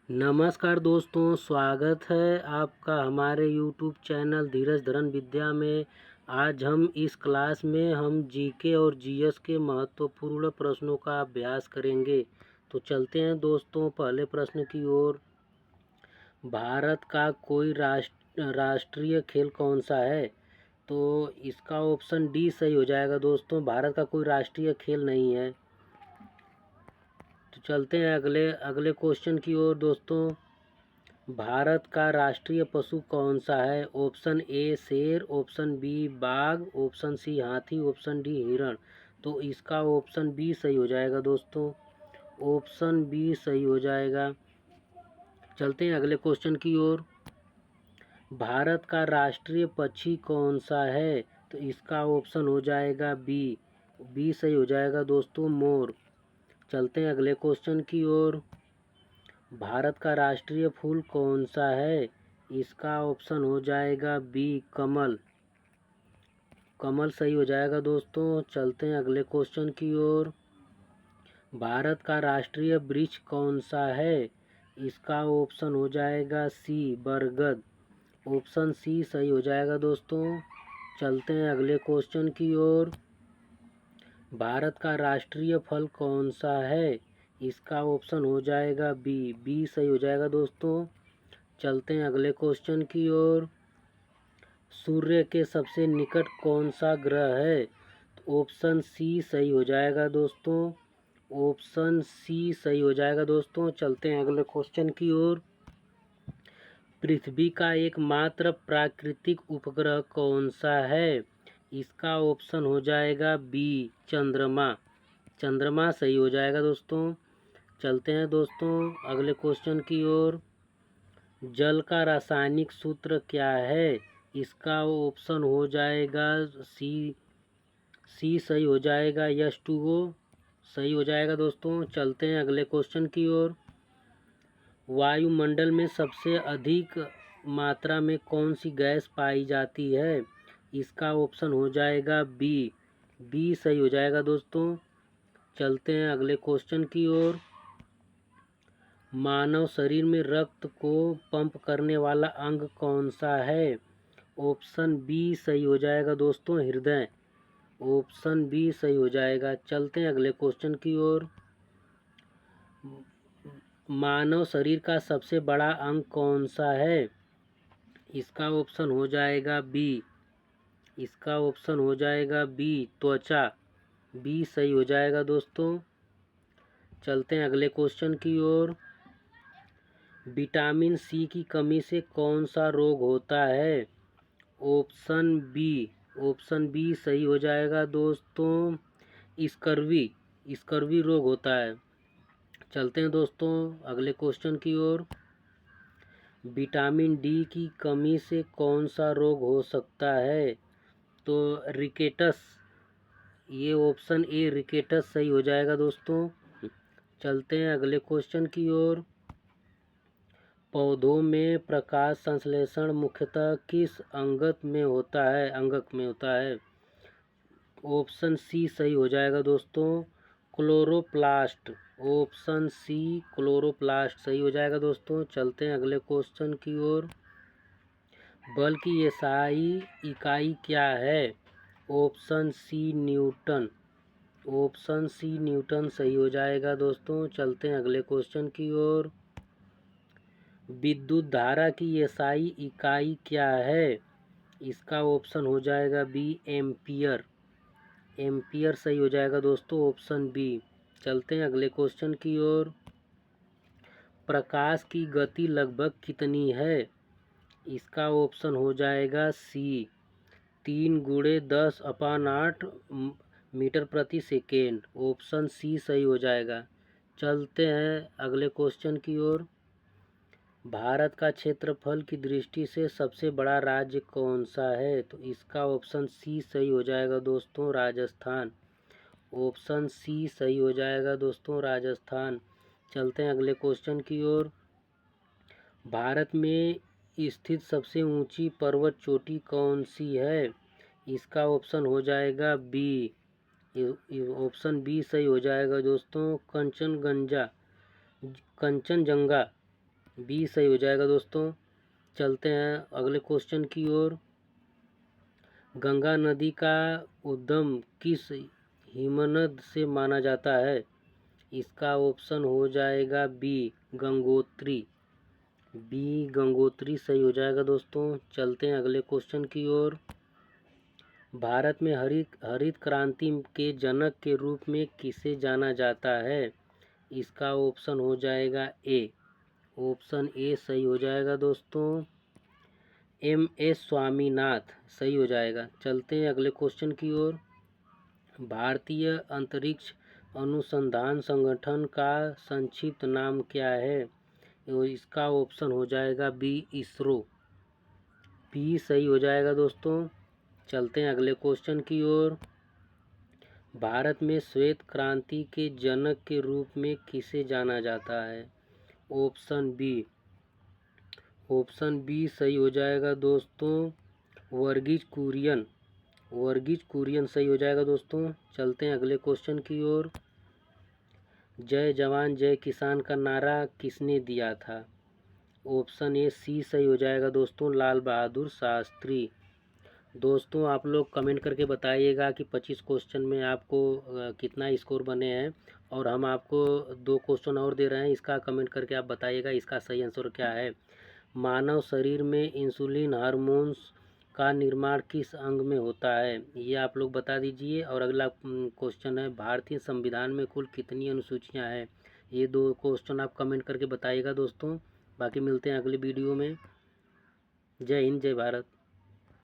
नमस्कार दोस्तों, स्वागत है आपका हमारे YouTube चैनल धीरज धरन विद्या में। आज हम इस क्लास में हम जीके और जीएस के महत्वपूर्ण प्रश्नों का अभ्यास करेंगे। तो चलते हैं दोस्तों पहले प्रश्न की ओर। भारत का कोई राष्ट्रीय खेल कौन सा है? तो इसका ऑप्शन डी सही हो जाएगा दोस्तों। भारत का कोई राष्ट्रीय खेल नहीं है। तो चलते हैं अगले क्वेश्चन की ओर दोस्तों। भारत का राष्ट्रीय पशु कौन सा है? ऑप्शन ए शेर, ऑप्शन बी बाघ, ऑप्शन सी हाथी, ऑप्शन डी हिरण। तो इसका ऑप्शन बी सही हो जाएगा दोस्तों। ऑप्शन बी सही हो जाएगा। चलते हैं अगले क्वेश्चन की ओर। भारत का राष्ट्रीय पक्षी कौन सा है? तो इसका ऑप्शन हो जाएगा बी। बी सही हो जाएगा दोस्तों, मोर। चलते हैं अगले क्वेश्चन की ओर। भारत का राष्ट्रीय फूल कौन सा है? इसका ऑप्शन हो जाएगा बी, कमल। कमल सही हो जाएगा दोस्तों। चलते हैं अगले क्वेश्चन की ओर। भारत का राष्ट्रीय वृक्ष कौन सा है? इसका ऑप्शन हो जाएगा सी, बरगद। ऑप्शन सी सही हो जाएगा दोस्तों। चलते हैं अगले क्वेश्चन की ओर। भारत का राष्ट्रीय फल कौन सा है? इसका ऑप्शन हो जाएगा बी। बी सही हो जाएगा दोस्तों। चलते हैं अगले क्वेश्चन की ओर। सूर्य के सबसे निकट कौन सा ग्रह है? तो ऑप्शन सी सही हो जाएगा दोस्तों। ऑप्शन सी सही हो जाएगा दोस्तों। चलते हैं अगले क्वेश्चन की ओर। पृथ्वी का एकमात्र प्राकृतिक उपग्रह कौन सा है? इसका ऑप्शन हो जाएगा बी, चंद्रमा। चंद्रमा सही हो जाएगा दोस्तों। चलते हैं दोस्तों अगले क्वेश्चन की ओर। जल का रासायनिक सूत्र क्या है? इसका ऑप्शन हो जाएगा सी। सी सही हो जाएगा, H2O सही हो जाएगा दोस्तों। चलते हैं अगले क्वेश्चन की ओर। वायुमंडल में सबसे अधिक मात्रा में कौन सी गैस पाई जाती है? इसका ऑप्शन हो जाएगा बी। बी सही हो जाएगा दोस्तों। चलते हैं अगले क्वेश्चन की ओर। मानव शरीर में रक्त को पंप करने वाला अंग कौन सा है? ऑप्शन बी सही हो जाएगा दोस्तों, हृदय। ऑप्शन बी सही हो जाएगा। चलते हैं अगले क्वेश्चन की ओर। मानव शरीर का सबसे बड़ा अंग कौन सा है? इसका ऑप्शन हो जाएगा बी। इसका ऑप्शन हो जाएगा बी, त्वचा। बी सही हो जाएगा दोस्तों। चलते हैं अगले क्वेश्चन की ओर। विटामिन सी की कमी से कौन सा रोग होता है? Option B. ऑप्शन बी सही हो जाएगा दोस्तों, स्कर्वी रोग होता है। चलते हैं दोस्तों अगले क्वेश्चन की ओर। विटामिन डी की कमी से कौन सा रोग हो सकता है? तो रिकेटस, ये ऑप्शन ए रिकेटस सही हो जाएगा दोस्तों। चलते हैं अगले क्वेश्चन की ओर। पौधों में प्रकाश संश्लेषण मुख्यतः किस अंगक में होता है? ऑप्शन सी सही हो जाएगा दोस्तों, क्लोरोप्लास्ट। ऑप्शन सी क्लोरोप्लास्ट सही हो जाएगा दोस्तों। चलते हैं अगले क्वेश्चन की ओर। बल की एसआई इकाई क्या है? Option C Newton. Option C Newton सही हो जाएगा दोस्तों। चलते हैं अगले क्वेश्चन की ओर। विद्युत धारा की एसआई इकाई क्या है? इसका ऑप्शन हो जाएगा बी, एम्पियर। एम्पियर सही हो जाएगा दोस्तों, ऑप्शन बी। चलते हैं अगले क्वेश्चन की ओर। प्रकाश की गति लगभग कितनी है? इसका ऑप्शन हो जाएगा सी, 3 × 10⁸ मीटर प्रति सेकेंड। ऑप्शन सी सही हो जाएगा। चलते हैं अगले क्वेश्चन की ओर। भारत का क्षेत्रफल की दृष्टि से सबसे बड़ा राज्य कौन सा है? तो इसका ऑप्शन सी सही हो जाएगा दोस्तों, राजस्थान। ऑप्शन सी सही हो जाएगा दोस्तों, राजस्थान। चलते हैं अगले क्वेश्चन की ओर। भारत में स्थित सबसे ऊंची पर्वत चोटी कौन सी है? इसका ऑप्शन हो जाएगा बी। ऑप्शन बी सही हो जाएगा दोस्तों, कंचनजंगा। बी सही हो जाएगा दोस्तों। चलते हैं अगले क्वेश्चन की ओर। गंगा नदी का उद्गम किस हिमनद से माना जाता है? इसका ऑप्शन हो जाएगा बी गंगोत्री। बी गंगोत्री सही हो जाएगा दोस्तों। चलते हैं अगले क्वेश्चन की ओर। भारत में हरित क्रांति के जनक के रूप में किसे जाना जाता है? इसका ऑप्शन हो जाएगा ए। ऑप्शन ए सही हो जाएगा दोस्तों। एम एस स्वामीनाथ सही हो जाएगा। चलते हैं अगले क्वेश्चन की ओर। भारतीय अंतरिक्ष अनुसंधान संगठन का संक्षिप्त नाम क्या है? इसका ऑप्शन हो जाएगा बी इसरो। बी सही हो जाएगा दोस्तों। चलते हैं अगले क्वेश्चन की ओर। भारत में श्वेत क्रांति के जनक के रूप में किसे जाना जाता है? Option B. ऑप्शन बी सही हो जाएगा दोस्तों। वर्गीज कुरियन। वर्गीज कुरियन सही हो जाएगा दोस्तों। चलते हैं अगले क्वेश्चन की ओर। जय जवान जय किसान का नारा किसने दिया था? ऑप्शन ए सी सही हो जाएगा दोस्तों। लाल बहादुर शास्त्री। दोस्तों आप लोग कमेंट करके बताइएगा कि 25 क्वेश्चन में आपको कितना स्कोर बने हैं, और हम आपको 2 क्वेश्चन और दे रहे हैं, इसका कमेंट करके आप बताइएगा इसका सही आंसर क्या है। मानव शरीर में इंसुलिन हार्मोन्स का निर्माण किस अंग में होता है? ये आप लोग बता दीजिए। और अगला क्वेश्चन है, भारतीय संविधान में कुल कितनी अनुसूचियां हैं? ये 2 क्वेश्चन आप कमेंट करके बताइएगा दोस्तों। बाकी मिलते हैं अगली वीडियो में। जय हिंद जय भारत।